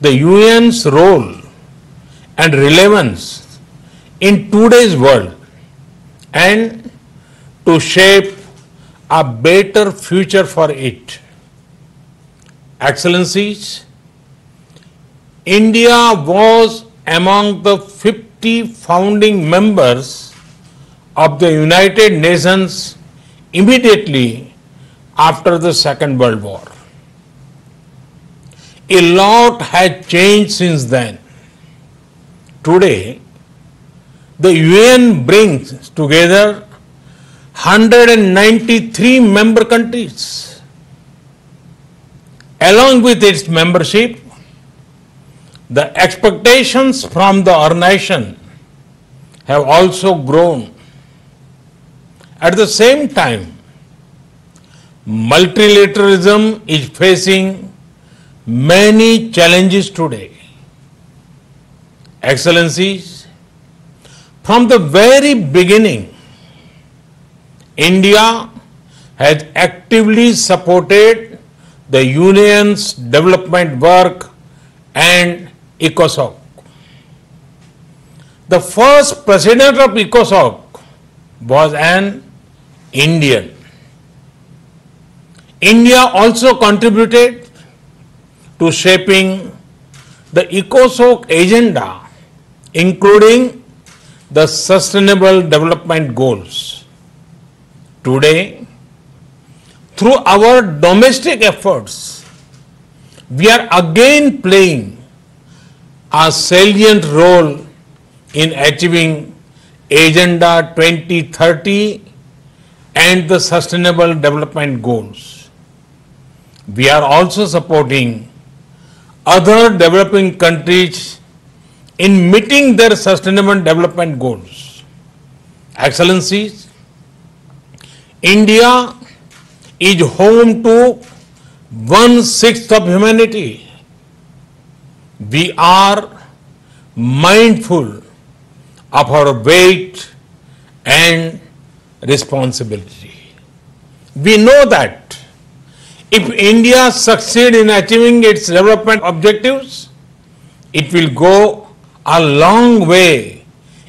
the UN's role and relevance in today's world and to shape a better future for it. Excellencies, India was among the 50 founding members of the United Nations immediately after the Second World War. A lot has changed since then. Today, the UN brings together 193 member countries. Along with its membership, the expectations from the organization have also grown. At the same time, multilateralism is facing many challenges today. Excellencies, from the very beginning, India has actively supported the Union's development work and ECOSOC. The first president of ECOSOC was an Indian. India also contributed to shaping the ECOSOC agenda, including the Sustainable Development Goals. Today, through our domestic efforts, we are again playing a salient role in achieving Agenda 2030 and the Sustainable Development Goals. We are also supporting other developing countries in meeting their Sustainable Development Goals. Excellencies, India is home to 1/6 of humanity. We are mindful of our weight and responsibility. We know that if India succeeds in achieving its development objectives, it will go a long way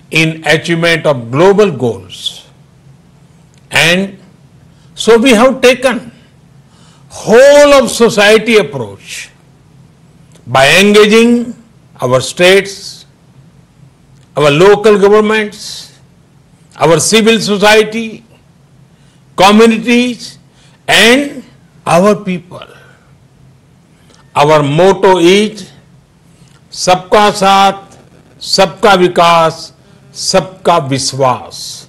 in achievement of global goals. And so we have taken whole of society approach by engaging our states, our local governments, our civil society, communities, and our people. Our motto is Sabka Saath, Sabka Vikas, Sabka Vishwas,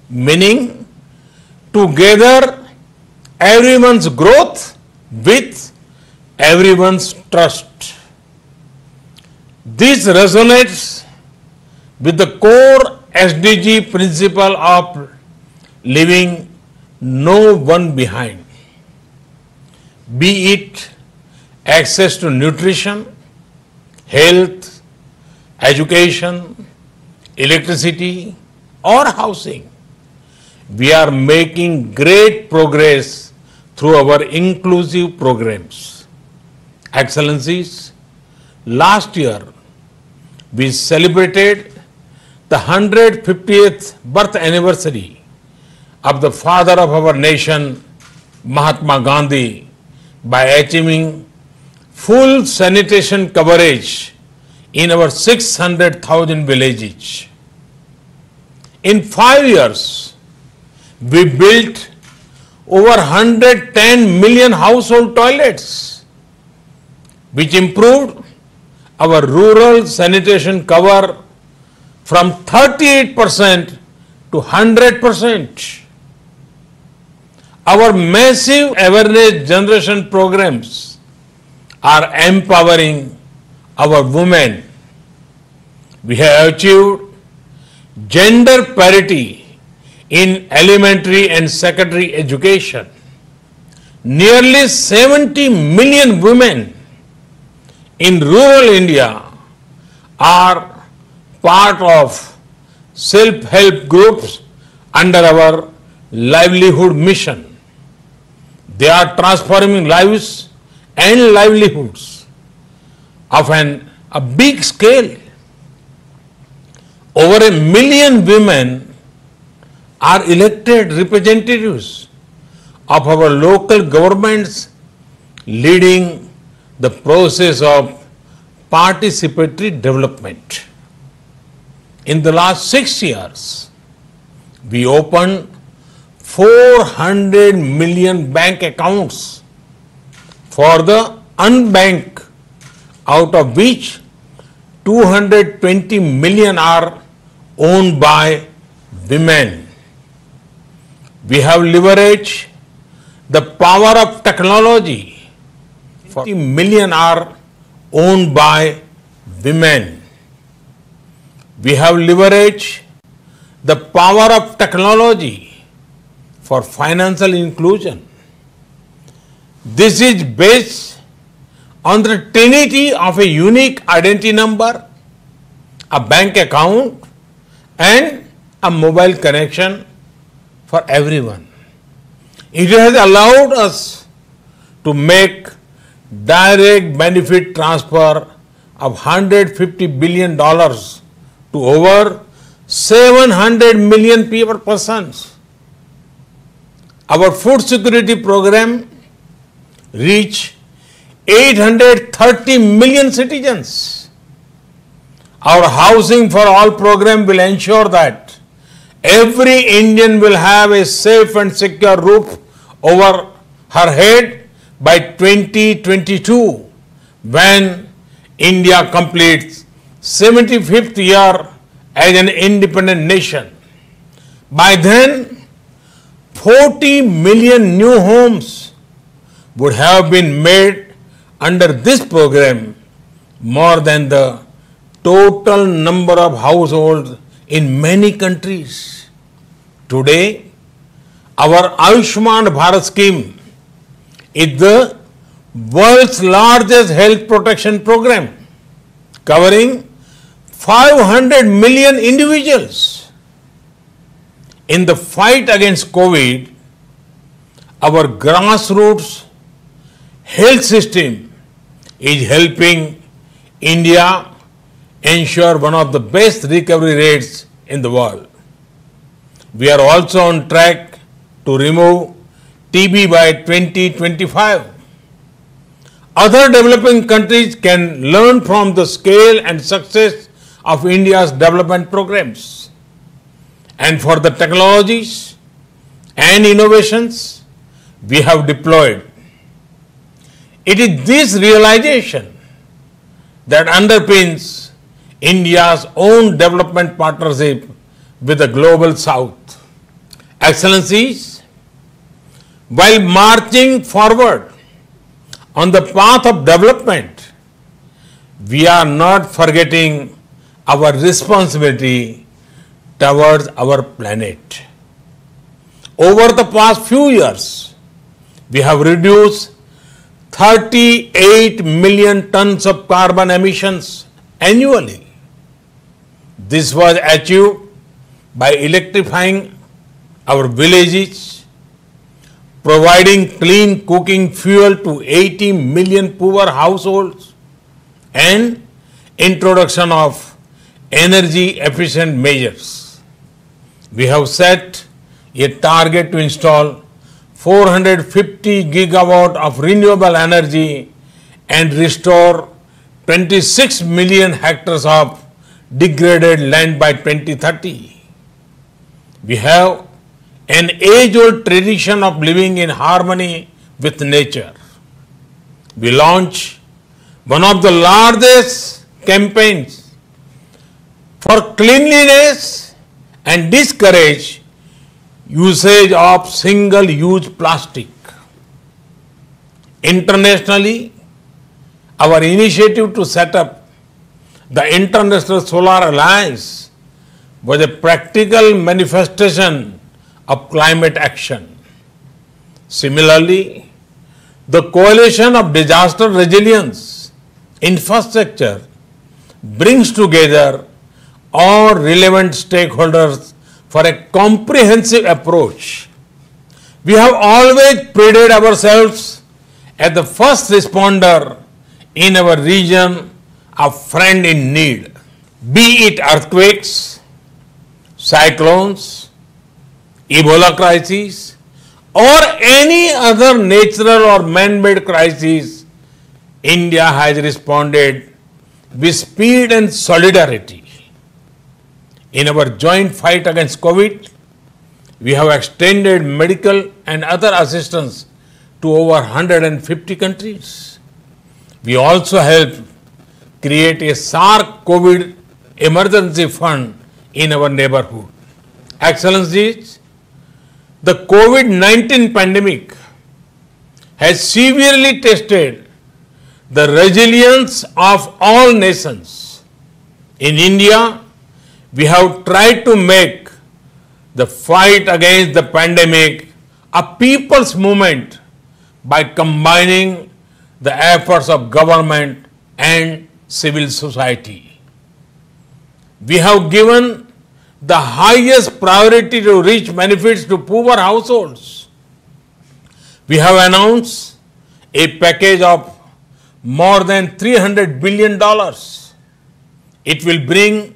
meaning together everyone's growth with everyone's trust. This resonates with the core SDG principle of leaving no one behind, be it access to nutrition, health, education, electricity, or housing. We are making great progress through our inclusive programs. Excellencies, last year we celebrated the 150th birth anniversary of the father of our nation, Mahatma Gandhi, by achieving full sanitation coverage in our 600,000 villages. In 5 years, we built over 110 million household toilets, which improved our rural sanitation cover from 38% to 100%. Our massive awareness generation programs are empowering our women. We have achieved gender parity in elementary and secondary education. Nearly 70 million women in rural India are part of self-help groups under our livelihood mission. They are transforming lives and livelihoods. of a big scale. Over 1 million women are elected representatives of our local governments, leading the process of participatory development. In the last 6 years, we opened 400 million bank accounts for the unbanked, out of which 220 million are owned by women. We have leveraged the power of technology. 40 million are owned by women. We have leveraged the power of technology for financial inclusion. This is based on the trinity of a unique identity number, a bank account, and a mobile connection for everyone. It has allowed us to make direct benefit transfer of $150 billion to over 700 million persons. Our food security program reached 830 million citizens. Our Housing for All program will ensure that every Indian will have a safe and secure roof over her head by 2022, when India completes 75th year as an independent nation. By then, 40 million new homes would have been made under this program, more than the total number of households in many countries. Today, our Ayushman Bharat scheme is the world's largest health protection program, covering 500 million individuals. In the fight against COVID, our grassroots health system is helping India ensure one of the best recovery rates in the world. We are also on track to remove TB by 2025. Other developing countries can learn from the scale and success of India's development programs. And for the technologies and innovations we have deployed, it is this realization that underpins India's own development partnership with the global South. Excellencies, while marching forward on the path of development, we are not forgetting our responsibility towards our planet. Over the past few years, we have reduced 38 million tons of carbon emissions annually. This was achieved by electrifying our villages, providing clean cooking fuel to 80 million poor households, and introduction of energy efficient measures. We have set a target to install 450 gigawatt of renewable energy and restore 26 million hectares of degraded land by 2030. We have an age-old tradition of living in harmony with nature. We launched one of the largest campaigns for cleanliness and discourage usage of single-use plastic. Internationally, our initiative to set up the International Solar Alliance was a practical manifestation of climate action. Similarly, the Coalition of Disaster Resilience Infrastructure brings together all relevant stakeholders for a comprehensive approach. We have always prided ourselves as the first responder in our region a friend in need, be it earthquakes, cyclones, Ebola crises, or any other natural or man-made crisis. India has responded with speed and solidarity. In our joint fight against COVID, we have extended medical and other assistance to over 150 countries. We also helped create a SARC COVID emergency fund in our neighborhood. Excellencies, the COVID-19 pandemic has severely tested the resilience of all nations. In India, we have tried to make the fight against the pandemic a people's movement by combining the efforts of government and civil society. We have given the highest priority to reach benefits to poor households. We have announced a package of more than $300 billion. It will bring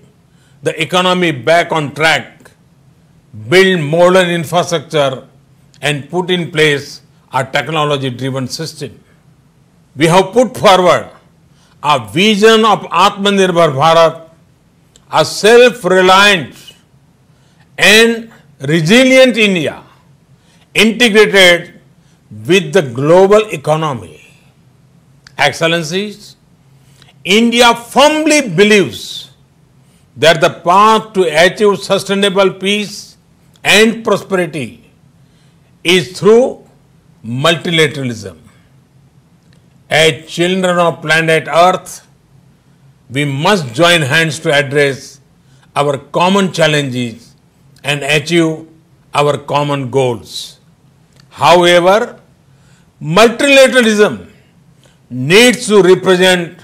the economy back on track, build modern infrastructure, and put in place a technology-driven system. We have put forward a vision of Atmanirbhar Bharat, a self-reliant and resilient India integrated with the global economy. Excellencies, India firmly believes that the path to achieve sustainable peace and prosperity is through multilateralism. As children of planet Earth, we must join hands to address our common challenges and achieve our common goals. However, multilateralism needs to represent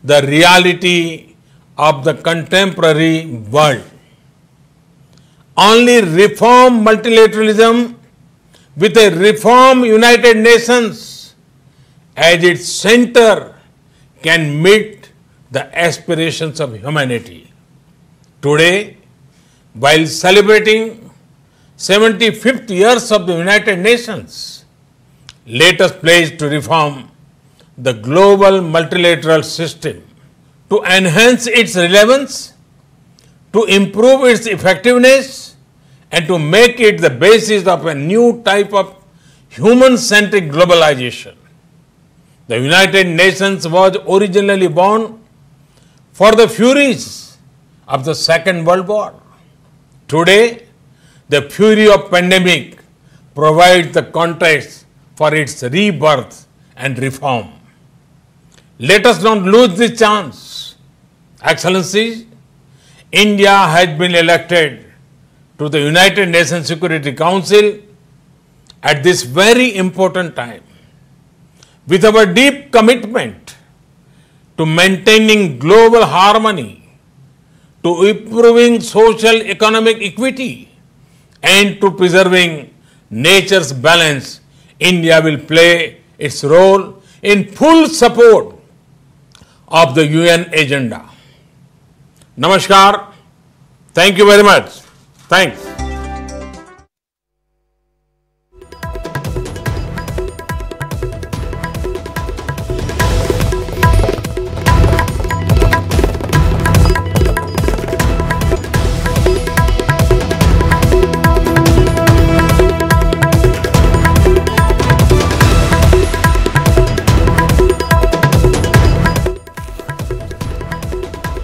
the reality of the contemporary world. Only reform multilateralism with a reform United Nations as its center can meet the aspirations of humanity. Today, while celebrating 75th years of the United Nations, let us pledge to reform the global multilateral system, to enhance its relevance, to improve its effectiveness, and to make it the basis of a new type of human-centric globalization. The United Nations was originally born for the furies of the Second World War. Today, the fury of pandemic provides the context for its rebirth and reform. Let us not lose this chance. Excellencies, India has been elected to the United Nations Security Council at this very important time. With our deep commitment to maintaining global harmony, to improving social economic equity, and to preserving nature's balance, India will play its role in full support of the UN agenda. Namaskar. Thank you very much. Thanks.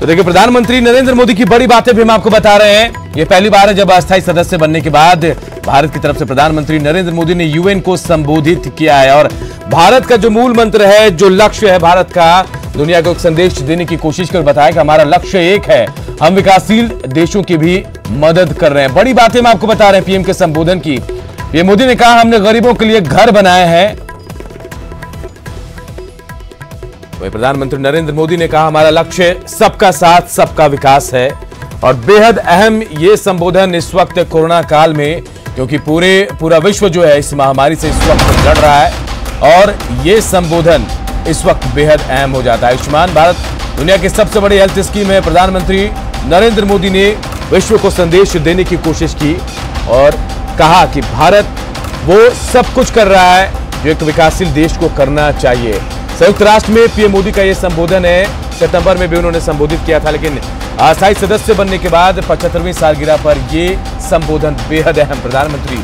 तो देखिए, प्रधानमंत्री नरेंद्र मोदी की बड़ी बातें भी हम आपको बता रहे हैं। ये पहली बार है जब अस्थायी सदस्य बनने के बाद भारत की तरफ से प्रधानमंत्री नरेंद्र मोदी ने यूएन को संबोधित किया है और भारत का जो मूल मंत्र है, जो लक्ष्य है भारत का, दुनिया को एक संदेश देने की कोशिश कर बताया कि हमारा लक्ष्य एक है, हम विकासशील देशों की भी मदद कर रहे हैं। बड़ी बातें हम आपको बता रहे हैं पीएम के संबोधन की। पीएम मोदी ने कहा, हमने गरीबों के लिए घर बनाए हैं। वही प्रधानमंत्री नरेंद्र मोदी ने कहा, हमारा लक्ष्य सबका साथ सबका विकास है। और बेहद अहम ये संबोधन इस वक्त कोरोना काल में, क्योंकि पूरा विश्व जो है इस महामारी से इस वक्त लड़ रहा है और ये संबोधन इस वक्त बेहद अहम हो जाता है। आयुष्मान भारत दुनिया की सबसे बड़ी हेल्थ स्कीम है। प्रधानमंत्री नरेंद्र मोदी ने विश्व को संदेश देने की कोशिश की और कहा कि भारत वो सब कुछ कर रहा है जो एक विकासशील देश को करना चाहिए। संयुक्त राष्ट्र में पीएम मोदी का यह संबोधन है। सितंबर में भी उन्होंने संबोधित किया था, लेकिन अस्थायी सदस्य बनने के बाद 75वीं सालगिरह पर यह संबोधन बेहद अहम। प्रधानमंत्री